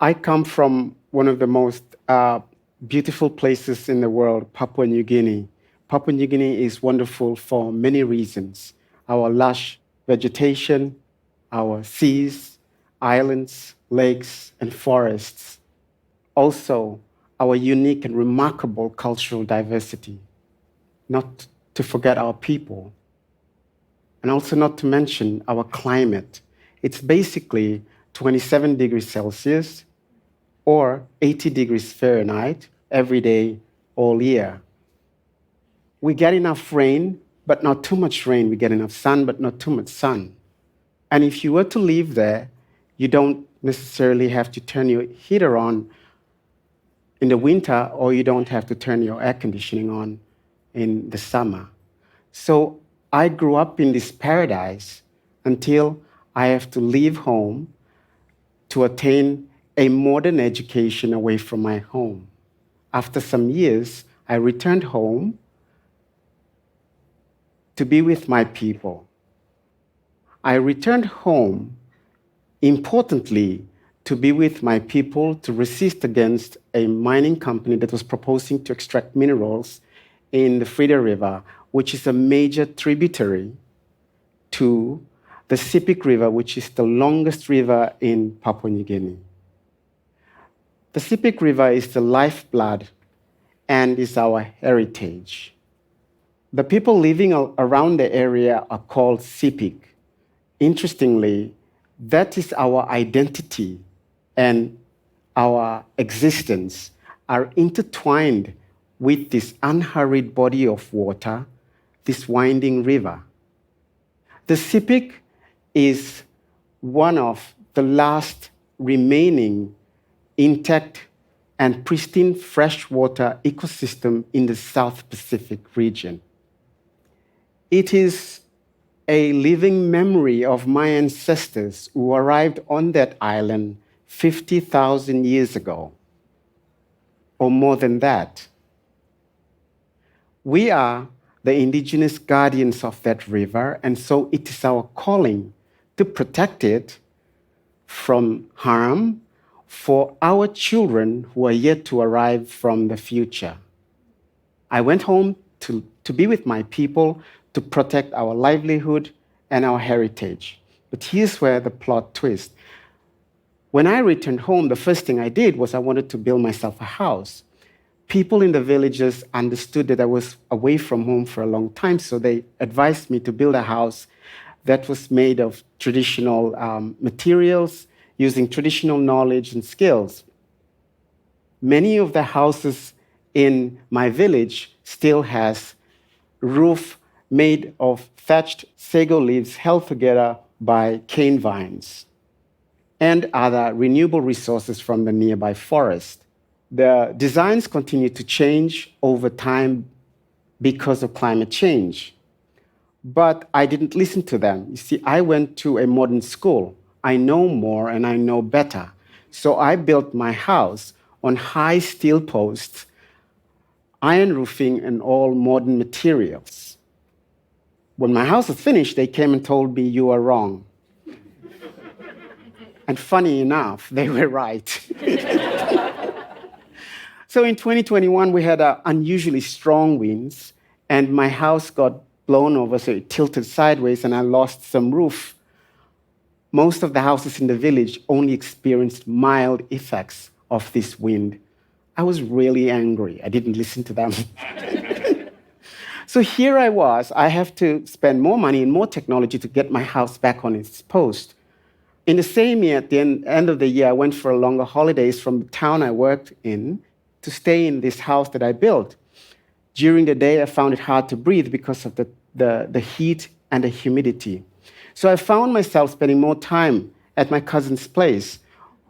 I come from one of the most beautiful places in the world, Papua New Guinea. Papua New Guinea is wonderful for many reasons. Our lush vegetation, our seas, islands, lakes, and forests. Also, our unique and remarkable cultural diversity. Not to forget our people. And also not to mention our climate. It's basically 27 degrees Celsius or 80 degrees Fahrenheit every day, all year. We get enough rain, but not too much rain. We get enough sun, but not too much sun. And if you were to live there, you don't necessarily have to turn your heater on in the winter, or you don't have to turn your air conditioning on in the summer. So I grew up in this paradise until I have to leave home to attain a modern education away from my home. After some years, I returned home to be with my people. I returned home, importantly, to be with my people to resist against a mining company that was proposing to extract minerals in the Frida River, which is a major tributary to the Sepik River, which is the longest river in Papua New Guinea. The Sepik River is the lifeblood and is our heritage. The people living around the area are called Sepik. Interestingly, that is our identity and our existence are intertwined with this unhurried body of water, this winding river. The Sepik is one of the last remaining intact and pristine freshwater ecosystem in the South Pacific region. It is a living memory of my ancestors who arrived on that island 50,000 years ago, or more than that. We are the indigenous guardians of that river, and so it is our calling to protect it from harm for our children who are yet to arrive from the future. I went home to be with my people to protect our livelihood and our heritage. But here's where the plot twists. When I returned home, the first thing I did was I wanted to build myself a house. People in the villages understood that I was away from home for a long time, so they advised me to build a house that was made of traditional materials, using traditional knowledge and skills. Many of the houses in my village still has roof made of thatched sago leaves held together by cane vines and other renewable resources from the nearby forest. The designs continue to change over time because of climate change. But I didn't listen to them. You see, I went to a modern school. I know more and I know better. So I built my house on high steel posts, iron roofing, and all modern materials. When my house was finished, they came and told me, "You are wrong." And funny enough, they were right. So in 2021, we had unusually strong winds, and my house got blown over, so it tilted sideways, and I lost some roof. Most of the houses in the village only experienced mild effects of this wind. I was really angry. I didn't listen to them. So here I was. I have to spend more money and more technology to get my house back on its post. In the same year, at the end of the year, I went for longer holidays from the town I worked in to stay in this house that I built. During the day, I found it hard to breathe because of the heat and the humidity. So I found myself spending more time at my cousin's place,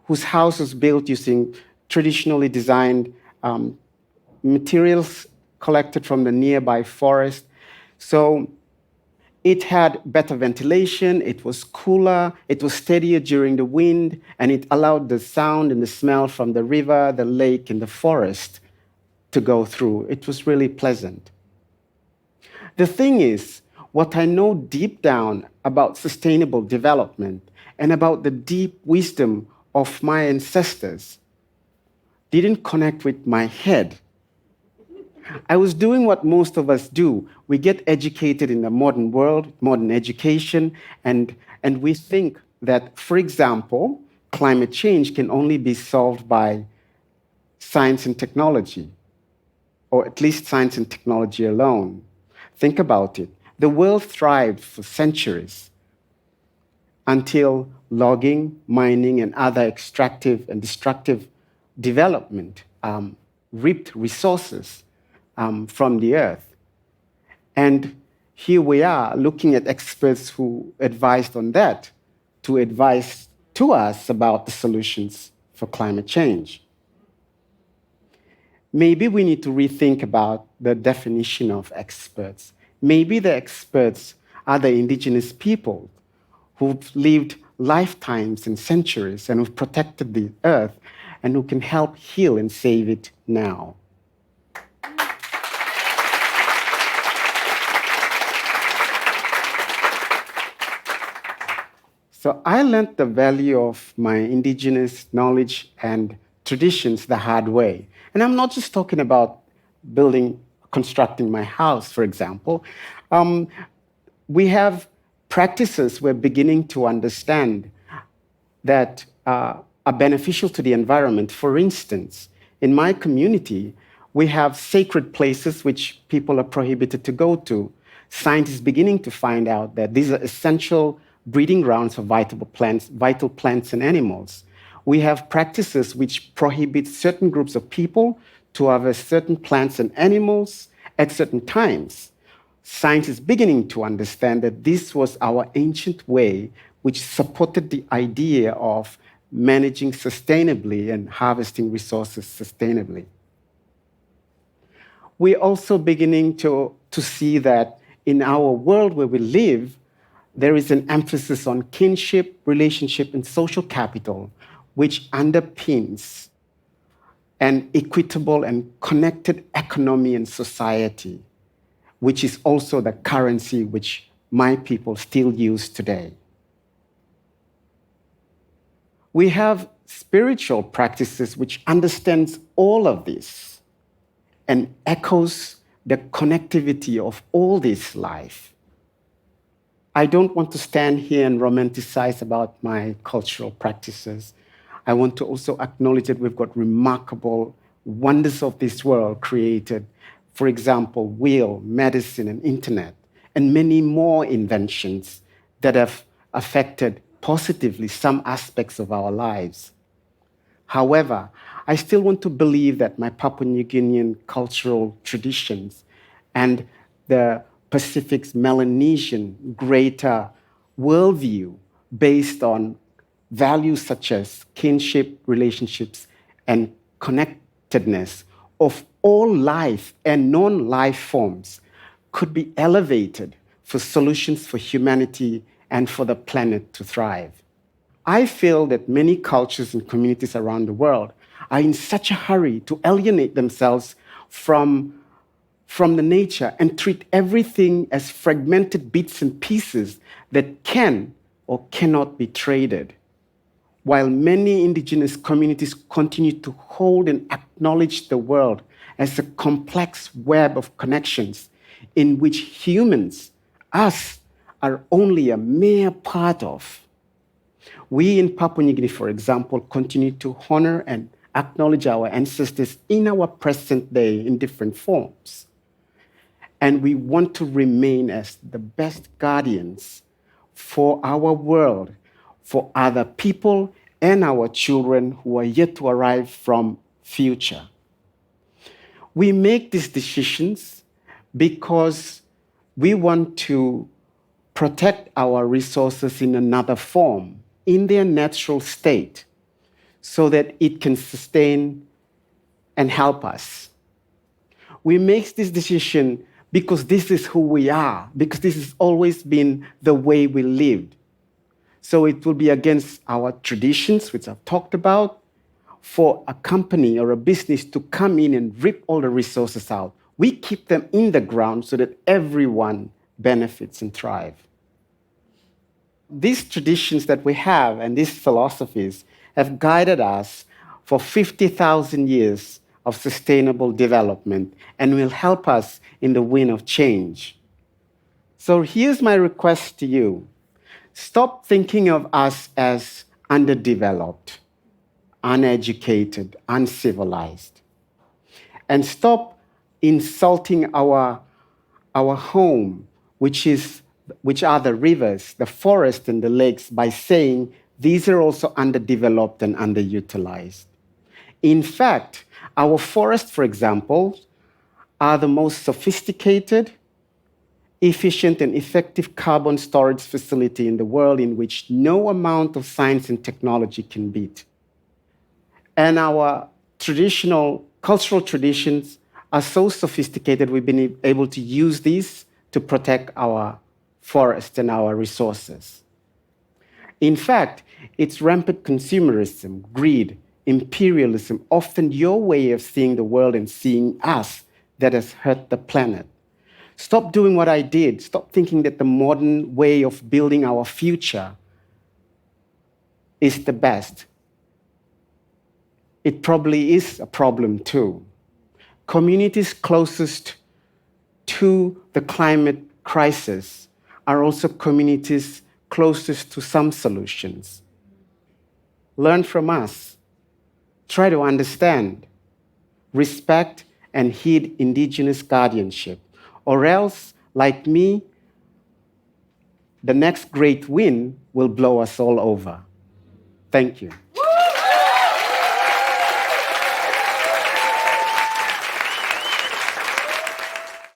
whose house was built using traditionally designed materials collected from the nearby forest. So it had better ventilation, it was cooler, it was steadier during the wind, and it allowed the sound and the smell from the river, the lake, and the forest to go through. It was really pleasant. The thing is, what I know deep down about sustainable development and about the deep wisdom of my ancestors didn't connect with my head. I was doing what most of us do. We get educated in the modern world, modern education, and we think that, for example, climate change can only be solved by science and technology, or at least science and technology alone. Think about it. The world thrived for centuries until logging, mining, and other extractive and destructive development reaped resources from the earth. And here we are looking at experts who advised on that to advise to us about the solutions for climate change. Maybe we need to rethink about the definition of experts. Maybe the experts are the indigenous people who've lived lifetimes and centuries and who've protected the earth and who can help heal and save it now. So I learned the value of my indigenous knowledge and traditions the hard way. And I'm not just talking about constructing my house, for example. We have practices we're beginning to understand that are beneficial to the environment. For instance, in my community, we have sacred places which people are prohibited to go to. Science is beginning to find out that these are essential breeding grounds for vital plants and animals. We have practices which prohibit certain groups of people to harvest certain plants and animals at certain times. Science is beginning to understand that this was our ancient way, which supported the idea of managing sustainably and harvesting resources sustainably. We're also beginning to see that in our world where we live, there is an emphasis on kinship, relationship, and social capital, which underpins an equitable and connected economy and society, which is also the currency which my people still use today. We have spiritual practices which understands all of this and echoes the connectivity of all this life. I don't want to stand here and romanticize about my cultural practices. I want to also acknowledge that we've got remarkable wonders of this world created. For example, wheel, medicine, and internet, and many more inventions that have affected positively some aspects of our lives. However, I still want to believe that my Papua New Guinean cultural traditions and the Pacific's Melanesian greater worldview based on values such as kinship, relationships, and connectedness of all life and non-life forms could be elevated for solutions for humanity and for the planet to thrive. I feel that many cultures and communities around the world are in such a hurry to alienate themselves from the nature and treat everything as fragmented bits and pieces that can or cannot be traded. While many indigenous communities continue to hold and acknowledge the world as a complex web of connections in which humans, us, are only a mere part of. We in Papua New Guinea, for example, continue to honor and acknowledge our ancestors in our present day in different forms. And we want to remain as the best guardians for our world, for other people and our children who are yet to arrive from future. We make these decisions because we want to protect our resources in another form, in their natural state, so that it can sustain and help us. We make this decision because this is who we are, because this has always been the way we lived. So it will be against our traditions, which I've talked about, for a company or a business to come in and rip all the resources out. We keep them in the ground so that everyone benefits and thrives. These traditions that we have and these philosophies have guided us for 50,000 years of sustainable development and will help us in the wind of change. So here's my request to you. Stop thinking of us as underdeveloped, uneducated, uncivilized. And stop insulting our home, which are the rivers, the forest, and the lakes, by saying these are also underdeveloped and underutilized. In fact, our forests, for example, are the most sophisticated, efficient, and effective carbon storage facility in the world, in which no amount of science and technology can beat. And our traditional cultural traditions are so sophisticated, we've been able to use these to protect our forests and our resources. In fact, it's rampant consumerism, greed, imperialism, often your way of seeing the world and seeing us, that has hurt the planet. Stop doing what I did. Stop thinking that the modern way of building our future is the best. It probably is a problem too. Communities closest to the climate crisis are also communities closest to some solutions. Learn from us. Try to understand, respect, and heed Indigenous guardianship. Or else, like me, the next great wind will blow us all over. Thank you.